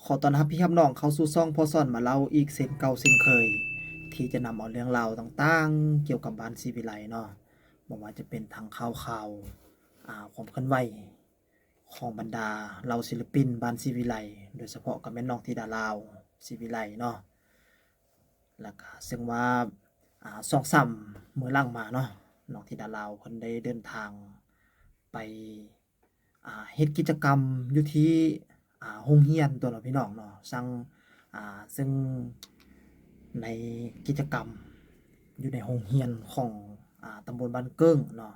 ขอต้อนรับพี่ครับน้องเข้าสู่ช่องพ่อซ่อนมาเล่าอีกเช่นเก่าเช่นเคยที่จะนำเอาเรื่องราวต่างๆเกี่ยวกับบ้านศรีวิไลเนาะบ่ว่าจะเป็นทางข่าวความเคลื่อนไหวของบรรดาเหล่าศิลปินบ้านศรีวิไลโดยเฉพาะกับแม่น้องธิดาลาวศรีวิไลเนาะแล้วก็ซึ่งว่า2-3มื้อหลังมาเนาะน้องธิดาลาวเพิ่นได้เดินทางไปเฮ็ดกิจกรรมอยู่ที่โรงเรียนตัวเนาะพี่น้องเนาะซึ่งในกิจกรรมอยู่ในโรงเรียนของตำบลบ้านเกิ้งเนาะ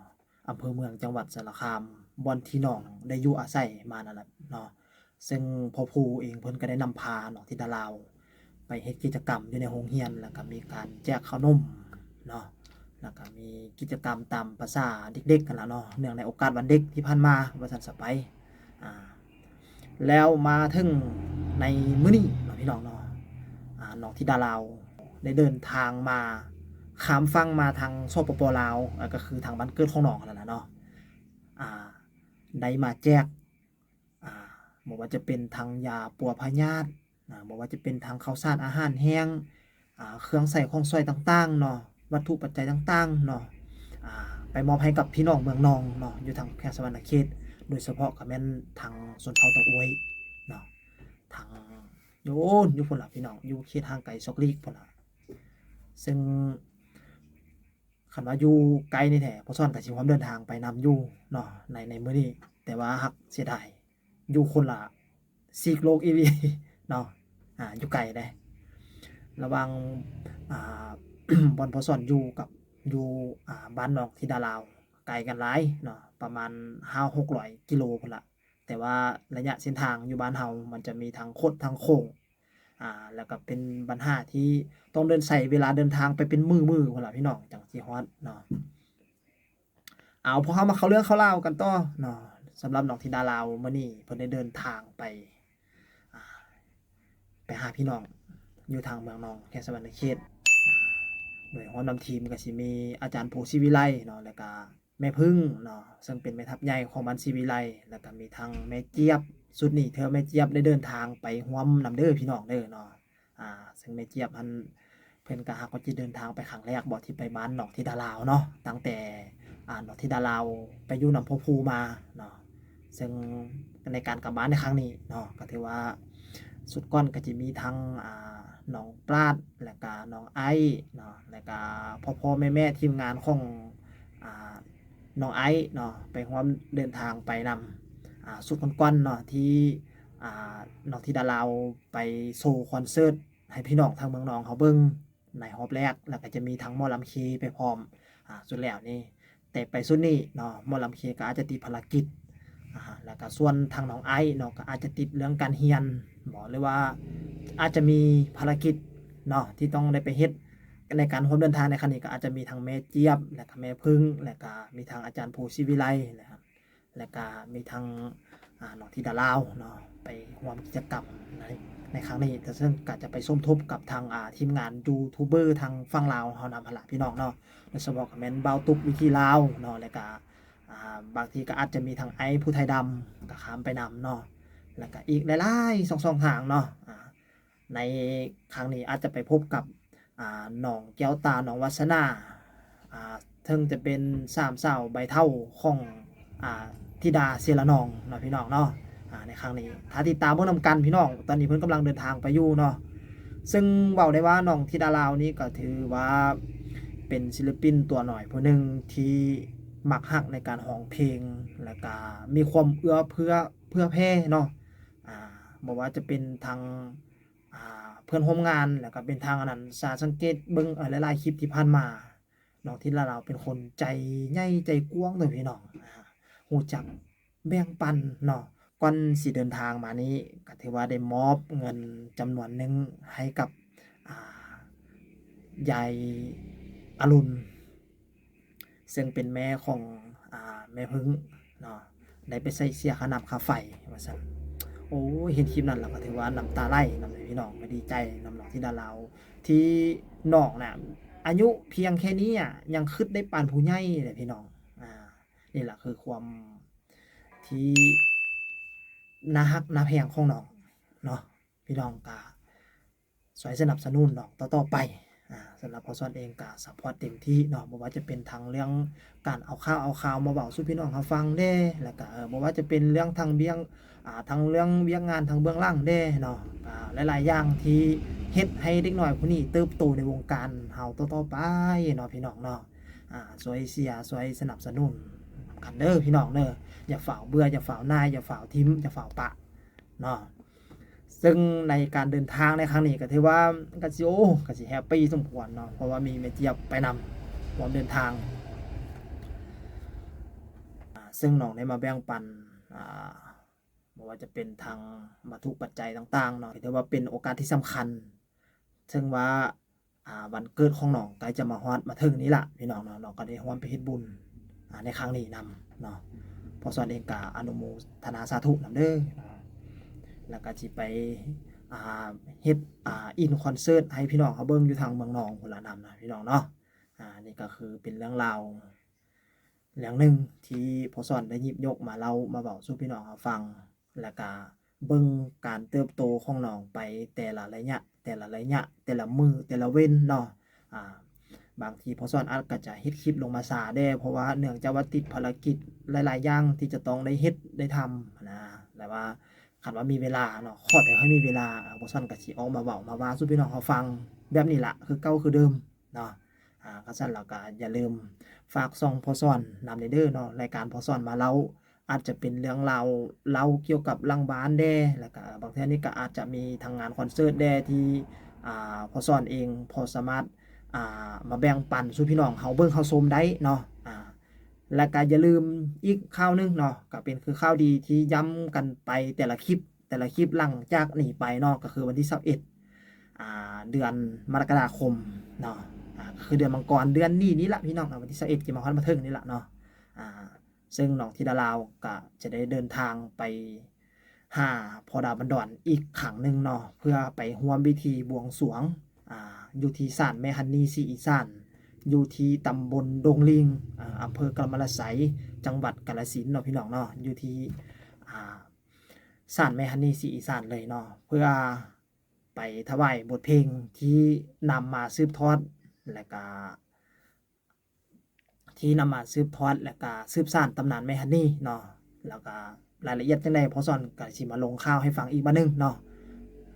อำเภอเมืองจังหวัดสระคามบ่อนที่น้องได้อยู่อาศัยมานั่นแหละเนาะซึ่งพ่อครูเองเพิ่นก็ได้นำพาน้องธิดาลาวไปเฮ็ดกิจกรรมอยู่ในโรงเรียนแล้วก็มีการแจกขนมเนาะแล้วก็มีกิจกรรมตามประสาเด็กๆนั่นล่ะเนาะเนื่องในโอกาสวันเด็กที่ผ่านมาว่าซั่นซะไปอ่าแล้วมาถึงในมื้อนี้เนาะพี่น้องเนาะน้องธิดาลาวได้เดินทางมาข้ามฝั่งมาทางสปปลาวก็คือทางบ้านเกิดของน้องนั่นล่ะเนาะอ่าได้มาแจกอ่าบ่ว่าจะเป็นทางยาปัวพยาธิบ่ว่าจะเป็นทางข้าวสารอาหารแห้งเครื่องใช้ของใช้ต่างๆเนาะวัตถุปัจจัยต่างๆเนาะไปมอบให้กับพี่น้องเมืองนองเนาะอยู่ทางแขวงสะหวรรณเขตโดยเฉพาะก็แม่นทางชนเผ่าตะอวยเนาะทางโยนอยู่พุ่นล่ะพี่น้องอยู่เขตห่างไกลซอกลีกพุ่นล่ะซึ่งคันว่าอยู่ไกลนี่แท้บ่ซ้อนก็สิพร้อมเดินทางไปนำอยู่เนาะในมื้อนี้แต่ว่าฮักเสียดายอยู่คนละซีกโลกอีหลีเนาะอยู่ไกลเด้ระหว่างอ่า บ่อนพ่อซ่อนอยู่กับอยู่บ้านน้องธิดาลาวไกลกันหลายเนาะประมาณ500-600กิโลพุ่นล่ะแต่ว่าระยะเส้นทางอยู่บ้านเฮามันจะมีทางคดทางโค้งแล้วก็เป็นปัญหาที่ต้องเดินใช้เวลาเดินทางไปเป็นมื้อๆพุ่นล่ะพี่น้องจังสิฮอดเนาะพอเรามาเข้าเรื่องเข้าราวกันต่อเนาะสำหรับน้องธิดาลาวมื้อนี้เพิ่นได้เดินทางอ่าไปหาพี่น้องอยู่ทางเมืองนองแขวงสะหวรรณเขต โดยหัวหน้าทีมก็สิมีอาจารย์ภูศรีวิไลเนาะแล้วก็แม่พึ่งเนาะซึ่งเป็นแม่ทัพใหญ่ของบ้านศรีวิไลแล้วก็มีทั้งแม่เจี๊ยบสุดนี้เธอแม่เจี๊ยบได้เดินทางไปร่วมนำเด้อพี่น้องเด้อเนาะซึ่งแม่เจี๊ยบเพิ่นก็หากว่าสิเดินทางไปครั้งแรกบ่ที่ไปบ้านหนองธิดาลาวเนาะตั้งแต่หนองธิดาลาวไปอยู่นำพ่อภูมาเนาะซึ่งในการกลับบ้านในครั้งนี้เนาะก็ถือว่าสุดก้อนก็จะมีทั้งน้องปราดแล้วก็น้องไอเนาะแล้วก็พ่อๆแม่ๆทีมงานของอ่าน้องไอเนาะไปร่วมเดินทางไปนำสุดก่อนๆเนาะที่อ่าน้องธิดาลาวไปโชว์คอนเสิร์ตให้พี่น้องทางเมืองนองเขาเบิ่งในรอบแรกแล้วก็จะมีทั้งหมอลำเคไปพร้อมสุดแล้วนี่แต่ไปสุดนี้เนาะหมอลำเคก็อาจจะติดภารกิจแล้วก็ส่วนทางน้องไอเนาะก็อาจจะติดเรื่องการเรียนบอกเลยว่าอาจจะมีภารกิจเนาะที่ต้องได้ไปเฮ็ดในการร่วมเดินทางในครั้งนี้ก็อาจจะมีทั้งแม่เจี๊ยบและก็แม่พึ่งและก็มีทางอาจารย์ภูศรีวิไลนะครับและก็มีทางน้องธิดาลาวเนาะไปร่วมกิจกรรมในครั้งนี้แต่ซึ่งก็จะไปสมทบกับทางทีมงานยูทูบเบอร์ทางฝั่งลาวเฮานำหั่นล่ะพี่น้องเนาะโดยเฉพาะก็แม่นเบาตุกวิธีลาวเนาะแล้วก็บางทีก็อาจจะมีทางไอผู้ไทยดำก็ข้ามไปนำเนาะแล้วก็อีกหลายๆ2ทางเนาะในครั้งนี้อาจจะไปพบกับหนองแก้วตาหนองวัฒนาถึงจะเป็นสามสาวใบเท่าของธิดาเสยละนองเนาะพี่น้องเนาะในครั้งนี้ถ้าติดตามเบิ่งนำกันพี่น้องตอนนี้เพิ่นกำลังเดินทางไปอยู่เนาะซึ่งเว้าได้ว่าน้องธิดาลาวนี้ก็ถือว่าเป็นศิลปินตัวน้อยผู้หนึ่งที่มักฮักในการร้องเพลงแล้วก็มีความเอื้อเพื่อแผ่เนาะบ่ว่าจะเป็นทางเพื่อนร่วมงานแล้วก็เป็นทางอันนั้นสังเกตเบิ่งหลายๆคลิปที่ผ่านมาน้องธิดาลาวเป็นคนใจใหญ่ใจกว้างเด้อพี่น้องรู้จักแบ่งปันเนาะก่อนสิเดินทางมานี้ก็ถือว่าได้มอบเงินจำนวนหนึ่งให้กับอ่ายายอรุณซึ่งเป็นแม่ของแม่พึ่งเนาะได้ไปใช้เสียค่าน้ำค่าไฟว่าซั่นโอ้ยเห็นคลิปนั้นแล้วก็ถือว่าน้ำตาไหลนำเลยพี่น้องก็ดีใจนำน้องธิดาลาวที่น้องน่ะอายุเพียงแค่นี้ยังคิดได้ปานผู้ใหญ่เลยพี่น้องนี่แหละคือความที่น่าฮักน่าแพงของน้องเนาะพี่ พี่น้องก็ช่วยสนับสนุนน้องต่อๆไปสำหรับพอซ่อนเองก็ซัพพอร์ตเต็มที่เนาะบ่ว่าจะเป็นทางเรื่องการเอาข่าวมาเว้าสู่พี่น้องเขาฟังเด้แล้วก็บ่ว่าจะเป็นเรื่องทางเบี้ยงทางเรื่องเวียกงานทางเบื้องหลังเด้เนาะหลายๆอย่างที่เฮ็ดให้เด็กน้อยผู้นี้เติบโตในวงการเฮาต่อๆไปเนาะพี่น้องเนาะช่วยเชียร์ช่วยสนับสนุนกันเด้อพี่น้องเด้ออย่าฝ่าวเบื่ออย่าฝ่าวนายอย่าฝ่าวทิมอย่าฝ่าวปะเนาะซึ่งในการเดินทางในครั้งนี้ก็ถือว่าก็สิแฮปปีสมควรเนาะเพราะว่ามีแม่เจี๊ยบไปนำร่วมเดินทางซึ่งน้องได้มาแบ่งปันบ่ว่าจะเป็นทางวัตถุปัจจัยต่างๆเนาะถือว่าเป็นโอกาสที่สำคัญซึ่งว่าวันเกิดของน้องใกล้จะมาฮอดมาถึงนี้ล่ะพี่น้องเนาะน้องก็ได้ร่วมไปเฮ็ดบุญในครั้งนี้นำเนาะพอสอนเองก็อนุโมทนาสาธุนำเด้อแล้วก็สิไปเฮ็ดอินคอนเสิร์ตให้พี่น้องเขาเบิ่งอยู่ทางเมืองนองพุ่นล่ะนำนะพี่น้องเนาะนี่ก็คือเป็นเรื่องราวเรื่องหนึ่งที่พอสอนได้หยิบยกมาเล่ามาเว้าสู่พี่น้องเขาฟังแล้วก็เบิ่งการเติบโตของน้องไปแต่ละระยะแต่ละมื้อแต่ละเว้นเนาะบางทีพอสอนอาจก็จะเฮ็ดคลิปลงมาช้าแด้เพราะว่าเนื่องจากว่าติดภารกิจหลายๆอย่างที่จะต้องได้เฮ็ดได้ทำนะแต่ว่าคันว่ามีเวลาเนาะขอแต่ให้มีเวลาพอสอนก็สิออกมาเว้ามาว่าสู่พี่น้องเขาฟังแบบนี้ล่ะคือเก่าคือเดิมเนาะก็ซั่นแล้วก็อย่าลืมฝากช่องพอสอนนำเด้อเนาะรายการพอสอนมาเล่าอาจจะเป็นเรื่องราวเล่าเกี่ยวกับหลังบ้านแด้แล้วก็บางเทื่อนี้ก็อาจจะมีทางงานคอนเสิร์ตแด้ที่พอสอนเองพอสามารถมาแบ่งปันสู่พี่น้องเฮาเบิ่งเฮาชมได้เนาะแล้วก็อย่าลืมอีกข่าวนึงเนาะก็เป็นคือข่าวดีที่ย้ำกันไปแต่ละคลิปหลังจากนี้ไปเนาะก็คือวันที่21เดือนมกราคมเนาะก็คือเดือนมังกรเดือนนี้ล่ะพี่น้องวันที่21ที่มาฮอดมาถึงนี่ล่ะเนาะซึ่งน้องธิดาลาวก็จะได้เดินทางไปหาพ่อดาวบันดอนอีกครั้งนึงเนาะเพื่อไปร่วมพิธีบวงสรวงอยู่ที่ศาลแม่ฮันนี่ศรีอีสานอยู่ที่ตำบลดงลิงอำเภอกำมะละไสจังหวัดกาฬสินธุ์เนาะพี่น้องเนาะอยู่ที่ศาลแม่ฮันนี่ศรีอีสานเลยเนาะเพื่อไปถวายบทเพลงที่นำมาสืบทอดและก็สืบสานตำนานแม่ฮันนี่เนาะแล้วก็รายละเอียดจังได๋พอสอนก็สิมาลงข่าวให้ฟังอีกบัดนึงเนาะ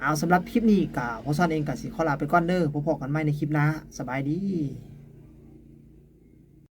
เอาสำหรับคลิปนี้ก็พอสอนเองก็สิขอลาไปก่อนเด้อพบกันใหม่ในคลิปหน้าสบายดี